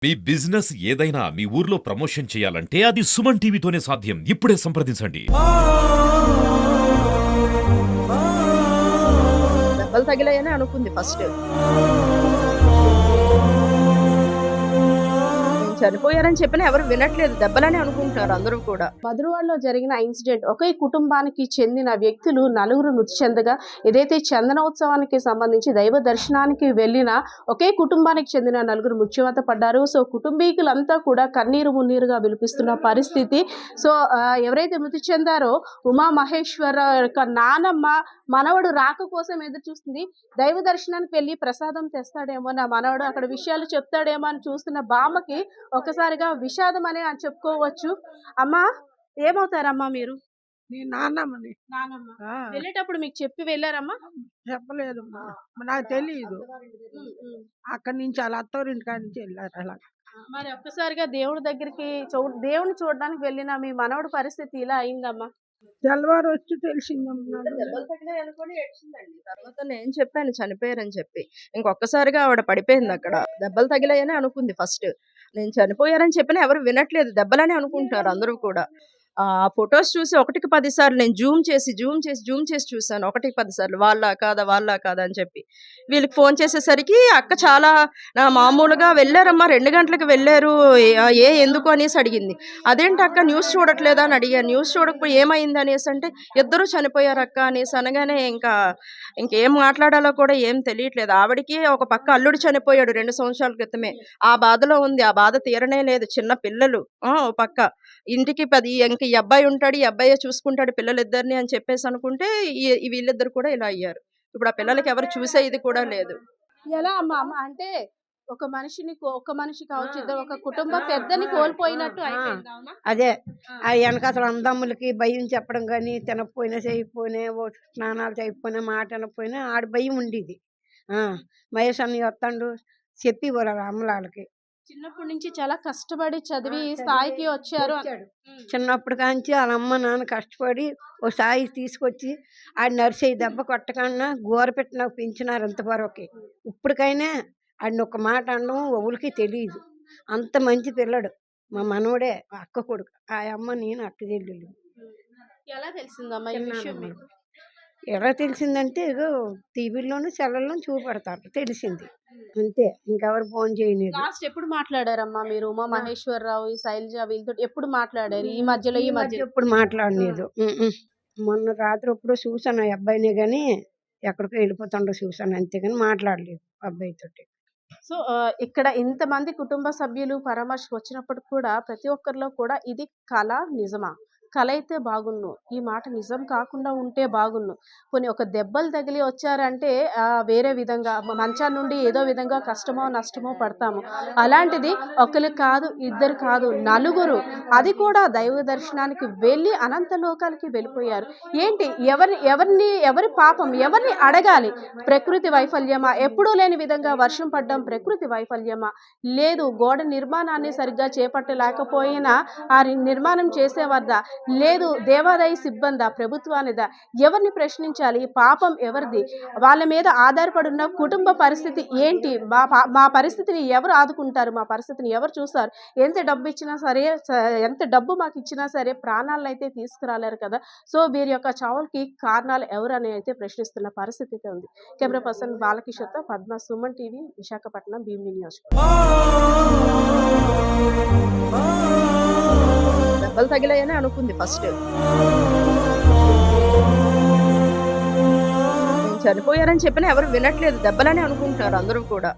మీ business ఏదైనా మీ ఊర్లో promotion చేయాలంటే అది సుమన్ టీవీతోనే సాధ్యం. ఇప్పుడే సంప్రదించండి. దెబ్బలు తగిలాయని అనుకుంది ఫస్ట్. చనిపోయారని చెప్పినా ఎవరు వినట్లేదు. దెబ్బలని అనుకుంటారు అందరూ కూడా. మధురవాడలో జరిగిన ఇన్సిడెంట్ ఒకే కుటుంబానికి చెందిన వ్యక్తులు నలుగురు మృతి చెందగా, ఏదైతే చందనోత్సవానికి సంబంధించి దైవ దర్శనానికి వెళ్ళిన ఒకే కుటుంబానికి చెందిన నలుగురు మృత్యువాత పడ్డారు. సో కుటుంబీకులంతా కూడా కన్నీరు మున్నీరుగా విలిపిస్తున్న పరిస్థితి. సో ఎవరైతే మృతి చెందారో ఉమా మహేశ్వర యొక్క నానమ్మ మనవడు రాక కోసం ఎదురు చూస్తుంది. దైవ దర్శనానికి వెళ్ళి ప్రసాదం తెస్తాడేమో నా మనవడు, అక్కడ విషయాలు చెప్తాడేమో అని చూస్తున్న బామ్మకి ఒకసారిగా విషాదం అనే అని చెప్పుకోవచ్చు. అమ్మా, ఏమవుతారమ్మా మీరు? నేను నాన్నమ్మని. నానమ్మ ఆ, వెళ్ళేటప్పుడు మీకు చెప్పి వెళ్ళారమ్మా? చెప్పలేదమ్మా, నాకు తెలియదు. అక్కడి నుంచి అలా అత్తవారింటి కాడి నుంచి వెళ్ళారు అలా. మరి ఒక్కసారిగా దేవుడి దగ్గరికి దేవుని చూడడానికి వెళ్ళిన మీ మనవడు పరిస్థితి ఇలా అయిందమ్మా. తెల్లవారు వచ్చి తెలిసిందమ్మా నాకు. దెబ్బలు తగిలాయి అనుకొని ఏడ్చిందండి. తర్వాత నేను చెప్పాను చనిపోయారని చెప్పి. ఇంకొకసారిగా ఆవిడ పడిపోయింది అక్కడ. దెబ్బలు తగిలాయని అనుకుంది ఫస్ట్. నేను చనిపోయారని చెప్పినా ఎవరు వినట్లేదు. దెబ్బలని అనుకుంటారు అందరూ కూడా. ఆ ఫొటోస్ చూసి ఒకటికి 10 సార్లు నేను జూమ్ చేసి చూసాను. ఒకటికి 10 సార్లు వాళ్ళ కాదా అని చెప్పి. వీళ్ళకి ఫోన్ చేసేసరికి అక్క చాలా మామూలుగా వెళ్ళారమ్మా, 2 గంటలకు వెళ్ళారు, ఎందుకు అనేసి అడిగింది. అదేంటి అక్క న్యూస్ చూడట్లేదా అని అడిగాను. న్యూస్ చూడకపోయి ఏమైంది అనేసి అంటే ఇద్దరు చనిపోయారు అక్క అనేసి అనగానే ఇంకేం మాట్లాడాలో కూడా ఏం తెలియట్లేదు. ఆవిడకి ఒక పక్క అల్లుడు చనిపోయాడు 2 సంవత్సరాల క్రితమే. ఆ బాధలో ఉంది. ఆ బాధ తీరనే లేదు. చిన్న పిల్లలు ఓ పక్క ఇంటికి 10 ఇంక ఈ అబ్బాయి ఉంటాడు, ఈ అబ్బాయే చూసుకుంటాడు పిల్లలిద్దరిని అని చెప్పేసి అనుకుంటే వీళ్ళిద్దరు కూడా ఇలా అయ్యారు. ఇప్పుడు ఆ పిల్లలకి ఎవరు చూసే ఇది కూడా లేదు. ఎలా అమ్మ అంటే ఒక మనిషి కావచ్చు, ఇద్దరు ఒక కుటుంబ పెద్దని కోల్పోయినట్టు అయిపోయింది. అవునా? అదే ఆ వెనకాతల అందమ్ములకి భయం చెప్పడం కానీ, తినకపోయినా చేయకపోయినా, స్నానాలు చేయకపోయినా, మాట వినకపోయినా ఆడ భయం ఉండేది. మహేష్ అన్నయ్య వస్తాడు చెప్పి వాళ్ళ అమ్మలాళ్ళకి. చిన్నప్పటి నుంచి చాలా కష్టపడి చదివి ఈ స్థాయికి వచ్చారు. చిన్నప్పుడు కాంచి వాళ్ళ అమ్మ నాన్న కష్టపడి ఓ స్థాయి తీసుకొచ్చి ఆడ నరిసేయి దెబ్బ కొట్టకన్నా గోర పెట్టి నాకు పెంచినారు ఇంతవరకు. ఇప్పటికైనా ఆడిని ఒక మాట అనడం ఎవరికి తెలియదు. అంత మంచి పిల్లడు మా మనవడే, అక్క కొడుకు. ఆ అమ్మ నేను అక్క చెల్లెలు. ఎలా తెలిసిందమ్మా ఈ విషయం మీకు? ఎలా తెలిసిందంటే ఇగో టీవీలోను సెల్లల్లోనూ చూపెడతారు, తెలిసింది అంతే. ఇంకెవరు ఫోన్ చేయలేదు. లాస్ట్ ఎప్పుడు మాట్లాడారమ్మా మీరు? ఉమా మహేశ్వరరావు, ఈ శైలజ వీళ్ళతో ఎప్పుడు మాట్లాడారు? ఈ మధ్యలో ఎప్పుడు మాట్లాడలేదు. మొన్న రాత్రి ఎప్పుడో చూసాను ఆ అబ్బాయినే కానీ, ఎక్కడికో వెళ్ళిపోతుండో చూసాను, అంతేగాని మాట్లాడలేదు అబ్బాయితోటి. సో ఇక్కడ ఇంతమంది కుటుంబ సభ్యులు పరామర్శకు వచ్చినప్పుడు కూడా ప్రతి ఒక్కరిలో కూడా ఇది కళ నిజమా? కళ అయితే బాగున్ను, ఈ మాట నిజం కాకుండా ఉంటే బాగున్ను. కొన్ని ఒక దెబ్బలు తగిలి వచ్చారంటే వేరే విధంగా మంచాల నుండి ఏదో విధంగా కష్టమో నష్టమో పడతాము. అలాంటిది ఒకరు కాదు, ఇద్దరు కాదు, నలుగురు, అది కూడా దైవ దర్శనానికి వెళ్ళి అనంత లోకాలకి వెళ్ళిపోయారు. ఏంటి ఎవరి పాపం ఎవరిని అడగాలి? ప్రకృతి వైఫల్యమా? ఎప్పుడూ లేని విధంగా వర్షం పడ్డం ప్రకృతి వైఫల్యమా? లేదు, గోడ నిర్మాణాన్ని సరిగ్గా చేపట్టలేకపోయినా ఆ నిర్మాణం చేసేవారిదా? లేదు, దేవాదాయ సిబ్బందా, ప్రభుత్వానిదా? ఎవరిని ప్రశ్నించాలి? పాపం ఎవరిది? వాళ్ళ మీద ఆధారపడి ఉన్న కుటుంబ పరిస్థితి ఏంటి? మా పరిస్థితిని ఎవరు ఆదుకుంటారు? మా పరిస్థితిని ఎవరు చూస్తారు? ఎంత డబ్బు ఇచ్చినా సరే, ఎంత డబ్బు మాకు ఇచ్చినా సరే ప్రాణాలను అయితే తీసుకురాలేరు కదా. సో వీరి యొక్క చావులకి కారణాలు ఎవరు అని అయితే ప్రశ్నిస్తున్న పరిస్థితి అయితే ఉంది. కెమెరా పర్సన్ బాలకిషోర్తో పద్మ, సుమన్ టీవీ, విశాఖపట్నం, భీమిలి నియోజకవర్గం. దెబ్బలు తగిలాయని అనుకుంది ఫస్ట్. నేను చనిపోయారని చెప్పినా ఎవరు వినట్లేదు. దెబ్బలని అనుకుంటారు అందరూ కూడా.